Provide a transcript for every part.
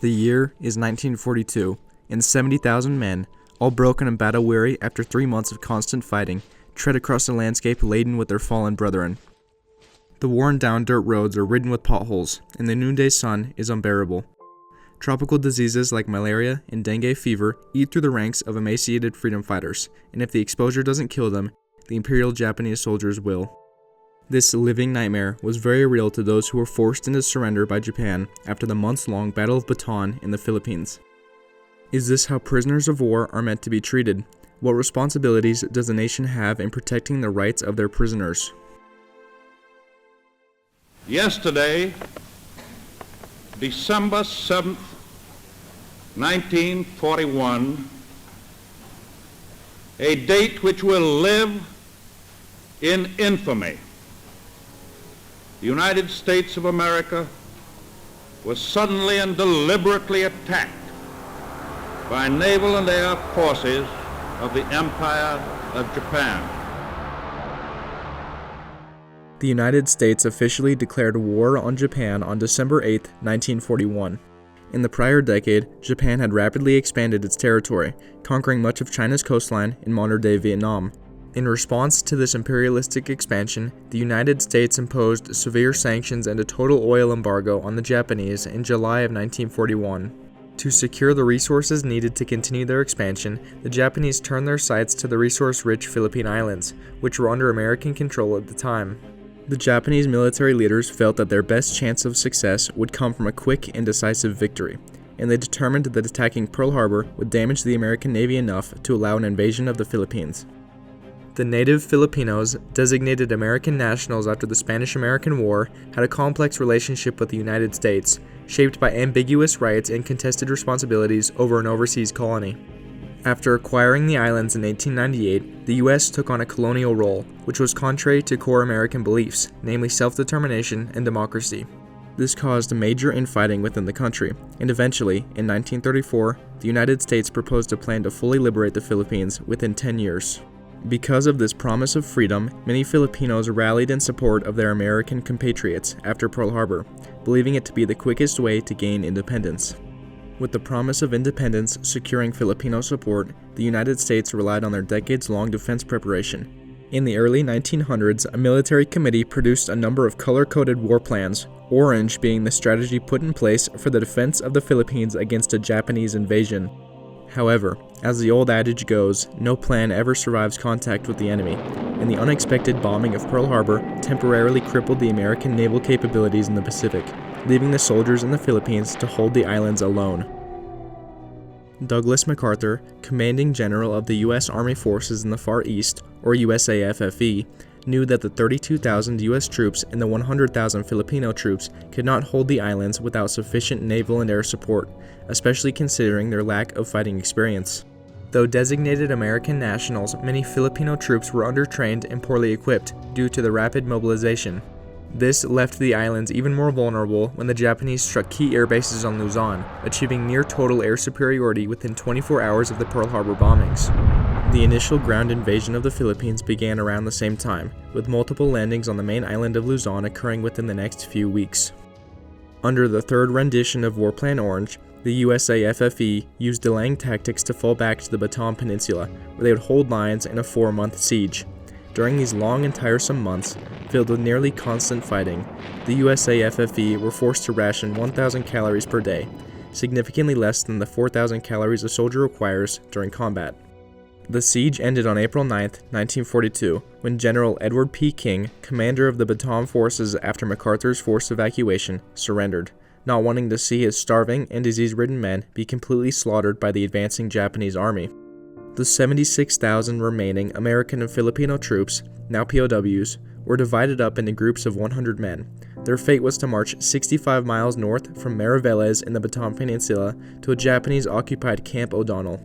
The year is 1942, and 70,000 men, all broken and battle-weary after 3 months of constant fighting, tread across a landscape laden with their fallen brethren. The worn-down dirt roads are ridden with potholes, and the noonday sun is unbearable. Tropical diseases like malaria and dengue fever eat through the ranks of emaciated freedom fighters, and if the exposure doesn't kill them, the Imperial Japanese soldiers will. This living nightmare was very real to those who were forced into surrender by Japan after the months-long Battle of Bataan in the Philippines. Is this how prisoners of war are meant to be treated? What responsibilities does the nation have in protecting the rights of their prisoners? Yesterday, December 7th, 1941, a date which will live in infamy. The United States of America was suddenly and deliberately attacked by naval and air forces of the Empire of Japan. The United States officially declared war on Japan on December 8, 1941. In the prior decade, Japan had rapidly expanded its territory, conquering much of China's coastline in modern-day Vietnam. In response to this imperialistic expansion, the United States imposed severe sanctions and a total oil embargo on the Japanese in July of 1941. To secure the resources needed to continue their expansion, the Japanese turned their sights to the resource-rich Philippine Islands, which were under American control at the time. The Japanese military leaders felt that their best chance of success would come from a quick and decisive victory, and they determined that attacking Pearl Harbor would damage the American Navy enough to allow an invasion of the Philippines. The native Filipinos, designated American nationals after the Spanish-American War, had a complex relationship with the United States, shaped by ambiguous rights and contested responsibilities over an overseas colony. After acquiring the islands in 1898, the U.S. took on a colonial role, which was contrary to core American beliefs, namely self-determination and democracy. This caused major infighting within the country, and eventually, in 1934, the United States proposed a plan to fully liberate the Philippines within 10 years. Because of this promise of freedom, many Filipinos rallied in support of their American compatriots after Pearl Harbor, believing it to be the quickest way to gain independence. With the promise of independence securing Filipino support, the United States relied on their decades-long defense preparation. In the early 1900s, a military committee produced a number of color-coded war plans, orange being the strategy put in place for the defense of the Philippines against a Japanese invasion. However, as the old adage goes, no plan ever survives contact with the enemy, and the unexpected bombing of Pearl Harbor temporarily crippled the American naval capabilities in the Pacific, leaving the soldiers in the Philippines to hold the islands alone. Douglas MacArthur, commanding general of the U.S. Army Forces in the Far East, or USAFFE, knew that the 32,000 U.S. troops and the 100,000 Filipino troops could not hold the islands without sufficient naval and air support, especially considering their lack of fighting experience. Though designated American nationals, many Filipino troops were undertrained and poorly equipped due to the rapid mobilization. This left the islands even more vulnerable when the Japanese struck key air bases on Luzon, achieving near-total air superiority within 24 hours of the Pearl Harbor bombings. The initial ground invasion of the Philippines began around the same time, with multiple landings on the main island of Luzon occurring within the next few weeks. Under the third rendition of War Plan Orange, the USAFFE used delaying tactics to fall back to the Bataan Peninsula, where they would hold lines in a 4-month siege. During these long and tiresome months, filled with nearly constant fighting, the USAFFE were forced to ration 1,000 calories per day, significantly less than the 4,000 calories a soldier requires during combat. The siege ended on April 9, 1942, when General Edward P. King, commander of the Bataan forces after MacArthur's forced evacuation, surrendered, not wanting to see his starving and disease-ridden men be completely slaughtered by the advancing Japanese army. The 76,000 remaining American and Filipino troops, now POWs, were divided up into groups of 100 men. Their fate was to march 65 miles north from Mariveles in the Bataan Peninsula to a Japanese-occupied Camp O'Donnell.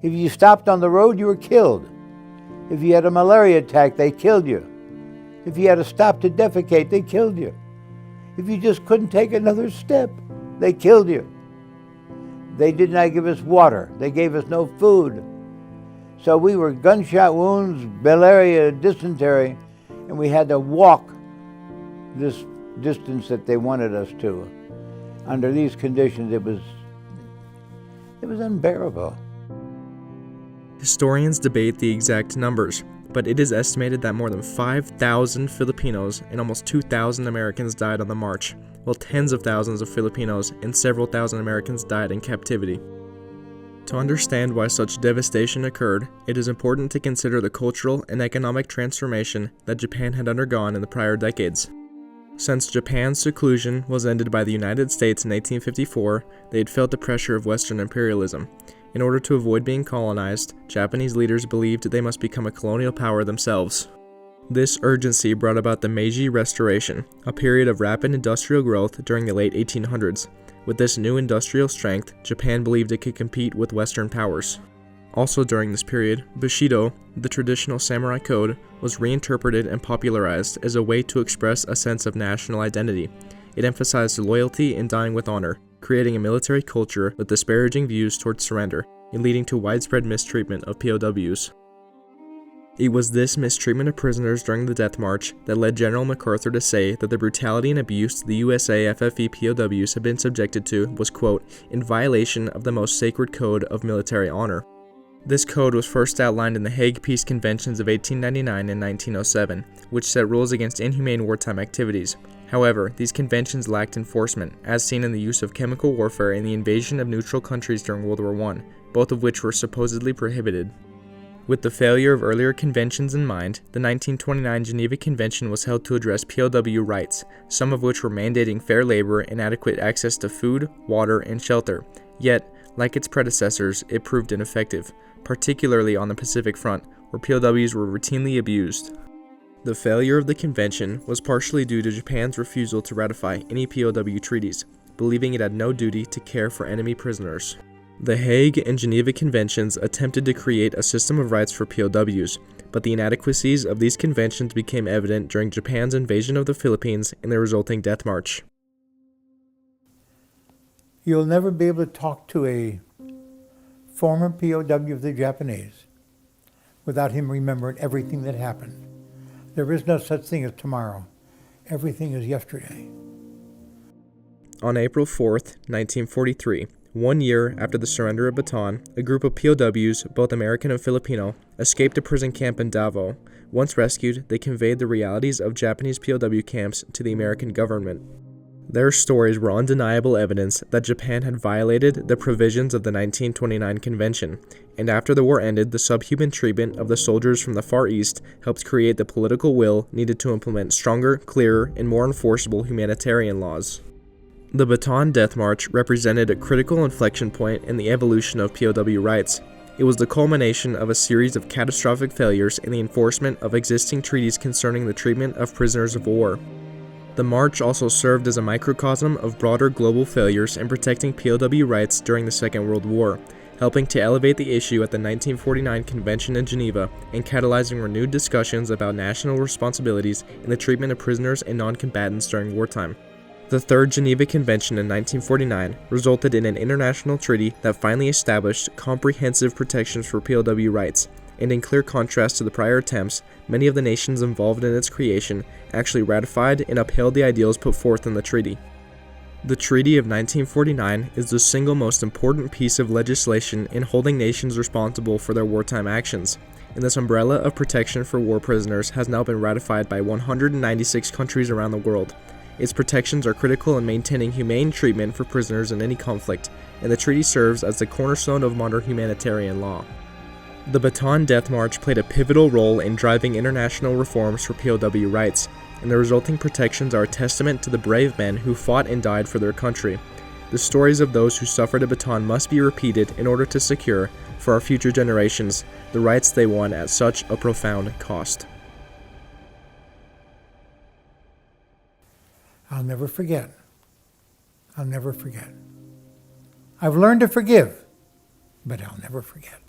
If you stopped on the road, you were killed. If you had a malaria attack, they killed you. If you had to stop to defecate, they killed you. If you just couldn't take another step, they killed you. They did not give us water. They gave us no food. So we were gunshot wounds, malaria, dysentery, and we had to walk this distance that they wanted us to. Under these conditions, it was unbearable. Historians debate the exact numbers, but it is estimated that more than 5,000 Filipinos and almost 2,000 Americans died on the march, while tens of thousands of Filipinos and several thousand Americans died in captivity. To understand why such devastation occurred, it is important to consider the cultural and economic transformation that Japan had undergone in the prior decades. Since Japan's seclusion was ended by the United States in 1854, they had felt the pressure of Western imperialism. In order to avoid being colonized, Japanese leaders believed they must become a colonial power themselves. This urgency brought about the Meiji Restoration, a period of rapid industrial growth during the late 1800s. With this new industrial strength, Japan believed it could compete with Western powers. Also during this period, Bushido, the traditional samurai code, was reinterpreted and popularized as a way to express a sense of national identity. It emphasized loyalty and dying with honor, creating a military culture with disparaging views towards surrender, and leading to widespread mistreatment of POWs. It was this mistreatment of prisoners during the Death March that led General MacArthur to say that the brutality and abuse the USA FFE POWs had been subjected to was, quote, in violation of the most sacred code of military honor. This code was first outlined in the Hague Peace Conventions of 1899 and 1907, which set rules against inhumane wartime activities. However, these conventions lacked enforcement, as seen in the use of chemical warfare and the invasion of neutral countries during World War I, both of which were supposedly prohibited. With the failure of earlier conventions in mind, the 1929 Geneva Convention was held to address POW rights, some of which were mandating fair labor and adequate access to food, water, and shelter. Yet, like its predecessors, it proved ineffective, particularly on the Pacific Front, where POWs were routinely abused. The failure of the convention was partially due to Japan's refusal to ratify any POW treaties, believing it had no duty to care for enemy prisoners. The Hague and Geneva Conventions attempted to create a system of rights for POWs, but the inadequacies of these conventions became evident during Japan's invasion of the Philippines and the resulting Death March. You'll never be able to talk to a former POW of the Japanese without him remembering everything that happened. There is no such thing as tomorrow. Everything is yesterday. On April 4th, 1943, 1 year after the surrender of Bataan, a group of POWs, both American and Filipino, escaped a prison camp in Davao. Once rescued, they conveyed the realities of Japanese POW camps to the American government. Their stories were undeniable evidence that Japan had violated the provisions of the 1929 Convention, and after the war ended, the subhuman treatment of the soldiers from the Far East helped create the political will needed to implement stronger, clearer, and more enforceable humanitarian laws. The Bataan Death March represented a critical inflection point in the evolution of POW rights. It was the culmination of a series of catastrophic failures in the enforcement of existing treaties concerning the treatment of prisoners of war. The march also served as a microcosm of broader global failures in protecting POW rights during the Second World War, helping to elevate the issue at the 1949 Convention in Geneva and catalyzing renewed discussions about national responsibilities in the treatment of prisoners and non-combatants during wartime. The Third Geneva Convention in 1949 resulted in an international treaty that finally established comprehensive protections for POW rights, and in clear contrast to the prior attempts, many of the nations involved in its creation actually ratified and upheld the ideals put forth in the treaty. The Treaty of 1949 is the single most important piece of legislation in holding nations responsible for their wartime actions, and this umbrella of protection for war prisoners has now been ratified by 196 countries around the world. Its protections are critical in maintaining humane treatment for prisoners in any conflict, and the treaty serves as the cornerstone of modern humanitarian law. The Bataan Death March played a pivotal role in driving international reforms for POW rights, and the resulting protections are a testament to the brave men who fought and died for their country. The stories of those who suffered at Bataan must be repeated in order to secure, for our future generations, the rights they won at such a profound cost. I'll never forget. I'll never forget. I've learned to forgive, but I'll never forget.